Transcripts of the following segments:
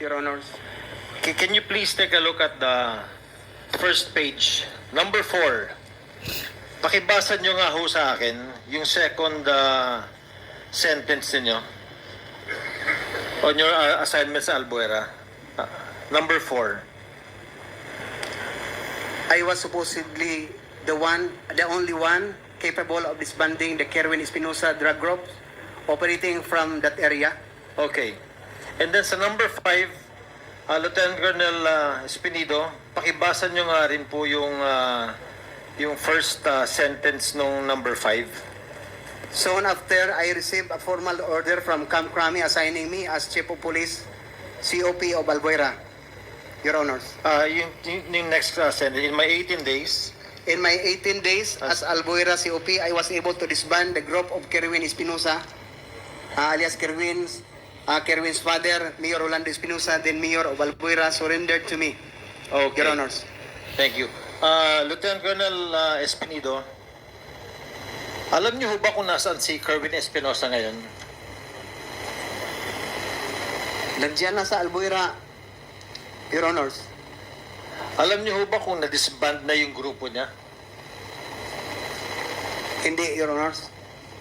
Your Honors. Can you please take a look at the first page, number 4. Pakibasa nyo nga ho sa akin yung second sentence ninyo on your assignment sa Albuera. Number 4. I was supposedly the only one capable of disbanding the Kerwin Espinosa drug group operating from that area. Okay. And then sa number 5, Lieutenant Colonel Espinido, pakibasa nyo nga rin po yung first sentence nung number 5. Soon after, I received a formal order from Camp Crami assigning me as Chief of Police, COP of Albuera. Your Honors. Yung next sentence, in my 18 days, In my 18 days as Albuera COP, I was able to disband the group of Kerwin Espinosa, alias Kerwin's father, Mayor Rolando Espinosa, then Mayor of Albuera, surrendered to me. okay. Your Honors. Thank you. Lieutenant Colonel Espinido, alam niyo ho ba kung nasaan si Kerwin Espinosa ngayon? Nandiyan na sa Albuera, Your Honors. Alam niyo ho ba kung na-disband na yung grupo niya? Hindi, Your Honors.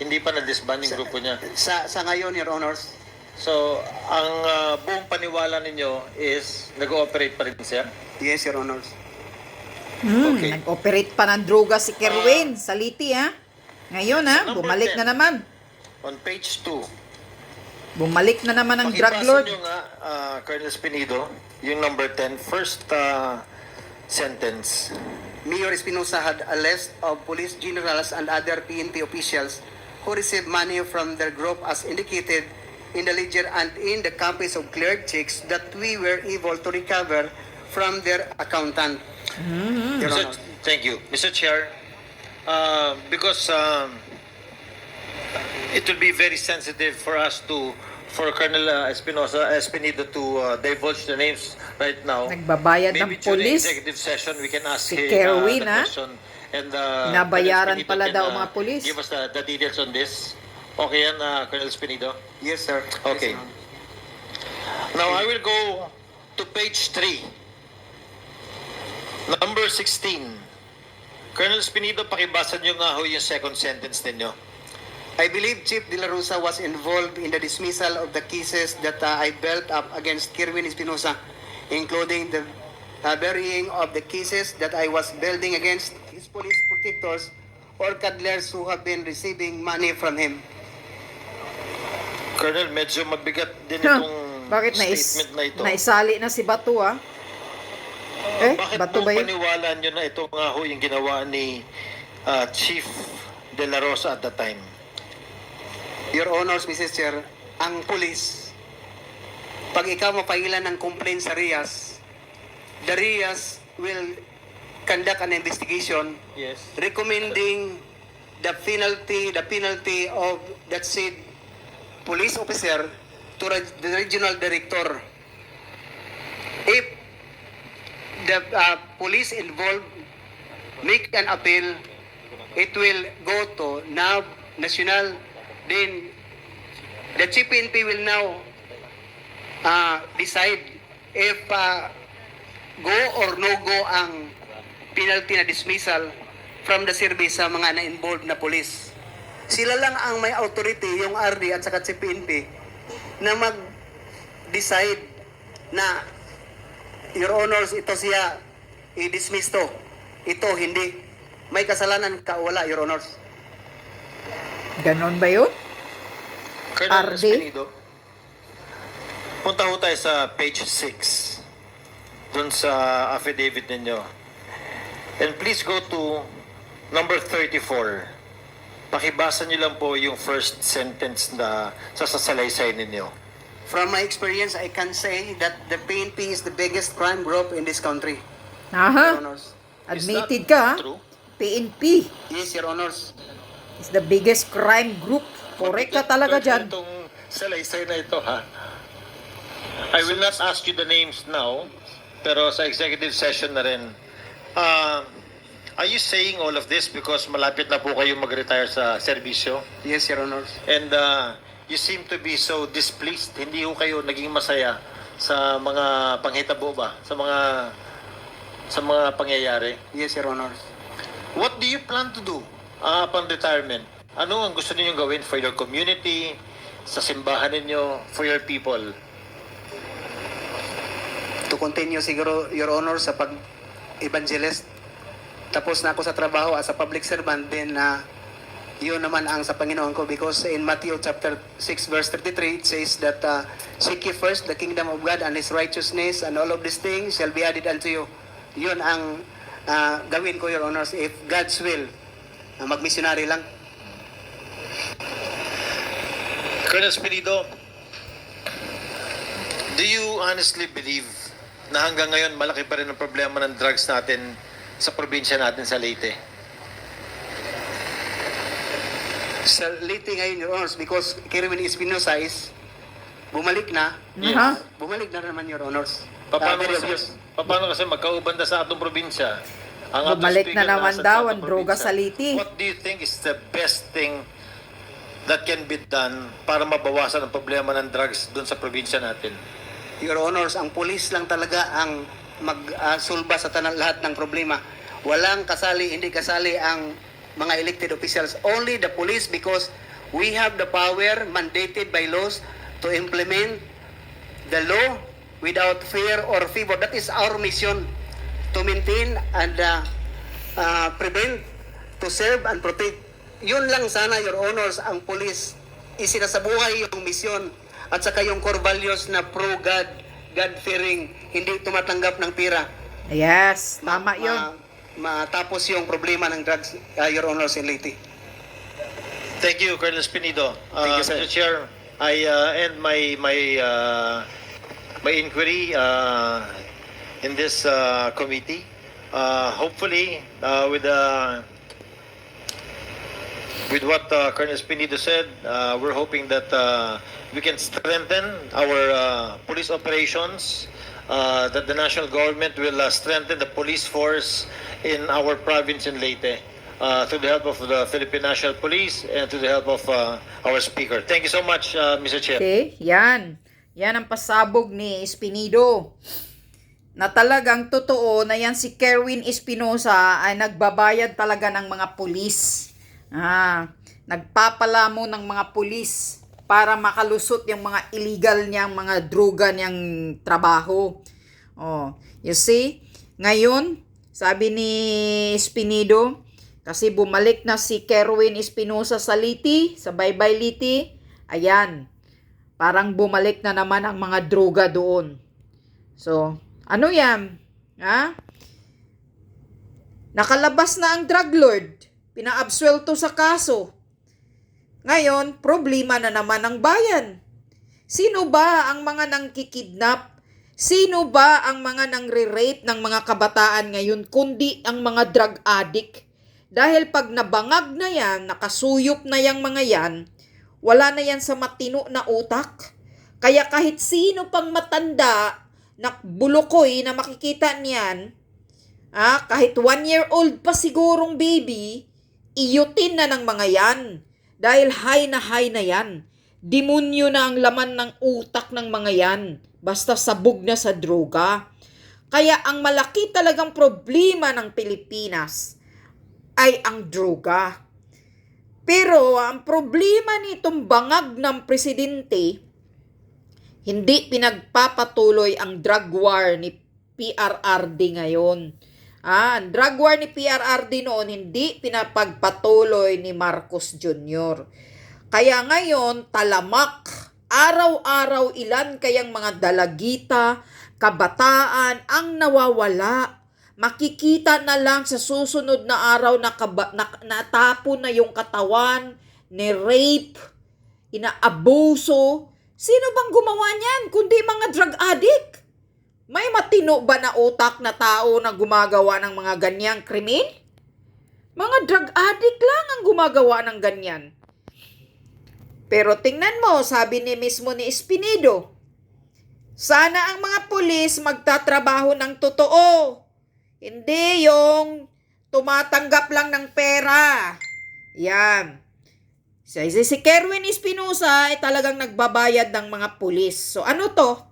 Hindi pa na-disband yung grupo niya. Sa ngayon, Your Honors. So, ang buong paniwala ninyo is nag-ooperate pa rin siya? Yes, Your Honors. Okay. Nag-operate pa ng droga si Kerwin sa Liti, ha? Ngayon, ha? Number Bumalik 10. na naman. On page 2, Bumalik na naman ang drug pakibasa lord. nyo nga, Colonel Espinido, yung number 10, first sentence. Mayor Espinosa had a list of police generals and other PNP officials who received money from their group as indicated in the ledger and in the copies of cleared checks that we were able to recover from their accountant. Your Honor. Thank you. Mr. Chair, because it will be very sensitive for us for Colonel Espinido to divulge the names right now. Nagbabayad ng Maybe during polis. executive session, we can ask Si him Kerwin, the ha? question. And Binabayaran Colonel pala Espinido daw can, mga polis. Give us the details on this. Okay yan, Colonel Espinido? Yes, sir. Okay. Yes, Your Honor. Now, I will go to page 3. Number 16. Colonel Espinido, pakibasa nyo nga ho yung second sentence ninyo. I believe Chief De La Rosa was involved in the dismissal of the cases that I built up against Kerwin Espinosa, including the burying of the cases that I was building against his police protectors or cuddlers who have been receiving money from him. Colonel, medyo mabigat din Huh. itong Bakit statement na ito. naisali na si Bato, ha? Bakit Bato po ba yun? paniwala nyo na ito nga ho yung ginawa ni Chief De La Rosa at the time? Your Honors, Mrs. Chair, ang pulis, pag ikaw mapailan ng complaint sa RIAS, the RIAS will conduct an investigation Yes. recommending the penalty of that said police officer to the regional director. If the police involved make an appeal, it will go to NAB, National, then the Chief PNP will now decide if go or no go ang penalty na dismissal from the service sa mga na-involved na police. Sila lang ang may authority, yung RD at saka Chief PNP, na mag-decide na, Your Honors, ito siya i-dismiss to. Ito, hindi. May kasalanan ka, wala, Your Honors. Ganon ba yun? Colonel RD? Espinido, punta ho tayo sa page 6 dun sa affidavit ninyo. And please go to number 34. Pakibasa nyo lang po yung first sentence na sasalaysay ninyo. From my experience, I can say that the PNP is the biggest crime group in this country, Your Aha, Honors. admitted ka, ha? True? PNP Yes, Your Honors. is the biggest crime group. Correct ka talaga dyan. Itong salaysay na ito, ha? I will not ask you the names now, pero sa executive session na rin. Are you saying all of this because malapit na po kayo mag-retire sa serbisyo? Yes, Your Honors. And you seem to be so displeased. Hindi ho kayo naging masaya sa mga panghitabo ba? Sa mga pangyayari? Yes, Your Honor. What do you plan to do upon retirement? Ano ang gusto ninyong gawin for your community, sa simbahan ninyo, for your people? To continue siguro, Your Honor, sa pag-evangelist. Tapos na ako sa trabaho as a public servant, then yun naman ang sa Panginoon ko, because in Matthew chapter 6 verse 33 it says that seek ye first the kingdom of God and His righteousness, and all of these things shall be added unto you. Yun ang gawin ko, Your Honors, if God's will. Mag-missionary lang. Colonel Espinido, do you honestly believe na hanggang ngayon malaki pa rin ang problema ng drugs natin sa probinsya natin sa Leyte? Sa Leyte ngayon, Your Honors, because Kerwin Espinosa is bumalik na. Aha. Bumalik na naman, Your Honors. Paano Very kasi, obvious. paano kasi magkaubanda sa atong probinsya? Ang atong Bumalik speaker na naman nasa daw atong ang droga probinsya. sa Leyte. What do you think is the best thing that can be done para mabawasan ang problema ng drugs doon sa probinsya natin? Your Honors, ang pulis lang talaga ang magsulba sa lahat ng problema. Walang kasali, hindi kasali ang mga elected officials. Only the police, because we have the power mandated by laws to implement the law without fear or favor. That is our mission, to maintain and prevent, to serve and protect. Yun lang sana, Your Honors, ang police isinasabuhay yung mission at saka yung core values na pro-God, God-fearing, hindi tumatanggap ng pira. Yes, tama yun. Matapos yung problema ng drugs, Your Honors, in Leyte. Thank you, Colonel Espinido. Thank you, sir. Mr. Chair, I end my inquiry in this committee. Hopefully, with what Colonel Espinido said, we're hoping that we can strengthen our police operations, that the national government will strengthen the police force in our province in Leyte, through the help of the Philippine National Police and through the help of our speaker. Thank you so much, Mr. Chair. Okay, yan. Yan ang pasabog ni Espinido. Na talagang totoo na yan si Kerwin Espinosa ay nagbabayad talaga ng mga pulis. Nagpapalamo ng mga pulis para makalusot yung mga illegal niyang mga droga niyang trabaho. Oh, you see? Ngayon, sabi ni Espinido, kasi bumalik na si Kerwin Espinosa sa Leyte, sa Baybay Leyte, ayan, parang bumalik na naman ang mga droga doon. So, ano yan? Nakalabas na ang drug lord. Pinaabsuelto sa kaso. Ngayon, problema na naman ang bayan. Sino ba ang mga nangkikidnap? Sino ba ang mga nangre-rape ng mga kabataan ngayon kundi ang mga drug addict? Dahil pag nabangag na yan, nakasuyop na yang mga yan, wala na yan sa matino na utak. Kaya kahit sino pang matanda, bulukoy na makikita niyan, kahit 1-year-old pa sigurong baby, iyutin na ng mga yan. Dahil high na yan. Demonyo na ang laman ng utak ng mga yan. Basta sabog na sa droga. Kaya ang malaki talagang problema ng Pilipinas ay ang droga. Pero ang problema nitong bangag ng presidente, hindi pinagpapatuloy ang drug war ni PRRD ngayon. Ang drug war ni PRRD noon, hindi pinapagpatuloy ni Marcos Jr. Kaya ngayon, talamak, araw-araw ilan kayang mga dalagita, kabataan ang nawawala. Makikita na lang sa susunod na araw na natapon na yung katawan, ni-rape, inaabuso. Sino bang gumawa niyan kundi mga drug addict? May matino ba na utak na tao na gumagawa ng mga ganyang krimen? Mga drug addict lang ang gumagawa ng ganyan. Pero tingnan mo, sabi ni mismo ni Espinido, sana ang mga pulis magtatrabaho ng totoo. Hindi yung tumatanggap lang ng pera. Yan. Si Kerwin Espinosa ay talagang nagbabayad ng mga pulis. So ano to?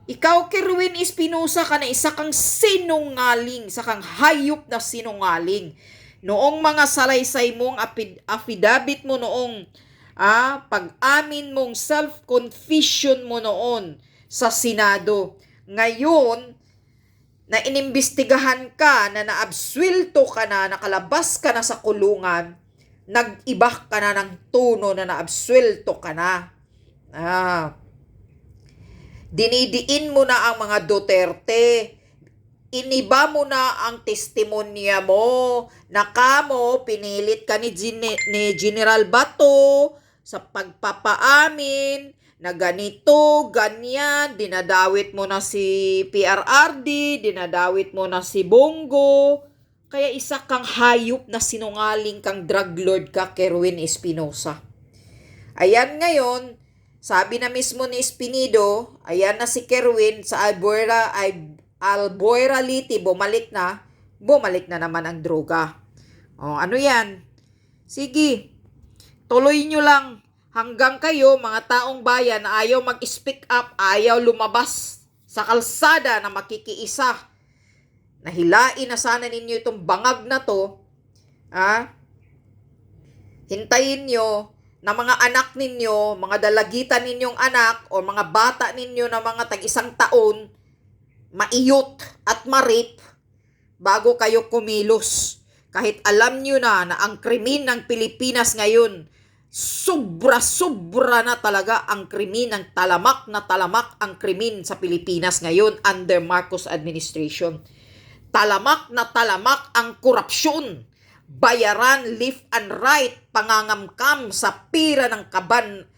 Ikaw, Kerwin Espinosa, ka na isa kang sinungaling, isa kang hayop na sinungaling. Noong mga salaysay mong affidavit mo noong pag-amin mong self-confession mo noon sa Senado. Ngayon, na inimbestigahan ka, na naabswelto ka na, nakalabas ka na sa kulungan, nag-iba ka na ng tono na naabswelto ka na. Dinidiin mo na ang mga Duterte. Iniba mo na ang testimonya mo na kamo pinilit ka ni General Bato sa pagpapaamin na ganito, ganyan, dinadawit mo na si PRRD, dinadawit mo na si Bongo. Kaya isa kang hayop na sinungaling kang drug lord ka, Kerwin Espinosa. Ayan ngayon, sabi na mismo ni Espinido, ayan na si Kerwin sa Albuera Liti, bumalik na naman ang droga. O, ano yan? Sige, tuloy nyo lang hanggang kayo, mga taong bayan, na ayaw mag-speak up, ayaw lumabas sa kalsada na makikiisa. Nahilain na sana ninyo itong bangag na to. Hintayin nyo na mga anak ninyo, mga dalagitan ninyong anak, o mga bata ninyo na mga tag-1 taon, maiyot at marip bago kayo kumilos. Kahit alam nyo na ang krimen ng Pilipinas ngayon, sobra-sobra na talaga ang krimen, ng talamak na talamak ang krimen sa Pilipinas ngayon under Marcos administration. Talamak na talamak ang korupsyon, bayaran left and right, pangangamkam sa pira ng kaban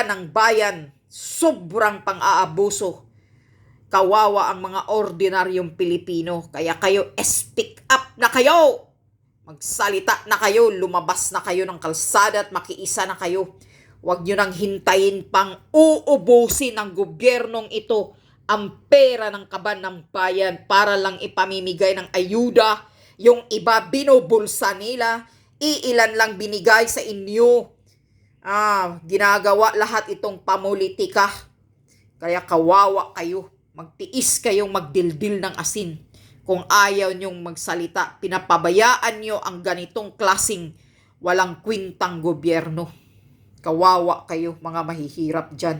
ng bayan, sobrang pang-aabuso. Kawawa ang mga ordinaryong Pilipino. Kaya kayo, speak up na kayo. Magsalita na kayo, lumabas na kayo ng kalsada at makiisa na kayo. Huwag nyo nang hintayin pang uubusin ng gobyernong ito ang pera ng kaban ng bayan para lang ipamimigay ng ayuda. Yung iba binubulsa nila, iilan lang binigay sa inyo. Ginagawa lahat itong pamulitika. Kaya kawawa kayo. Magtiis kayong magdildil ng asin. Kung ayaw nyong magsalita, pinapabayaan nyo ang ganitong klasing walang kwintang gobyerno. Kawawa kayo, mga mahihirap dyan.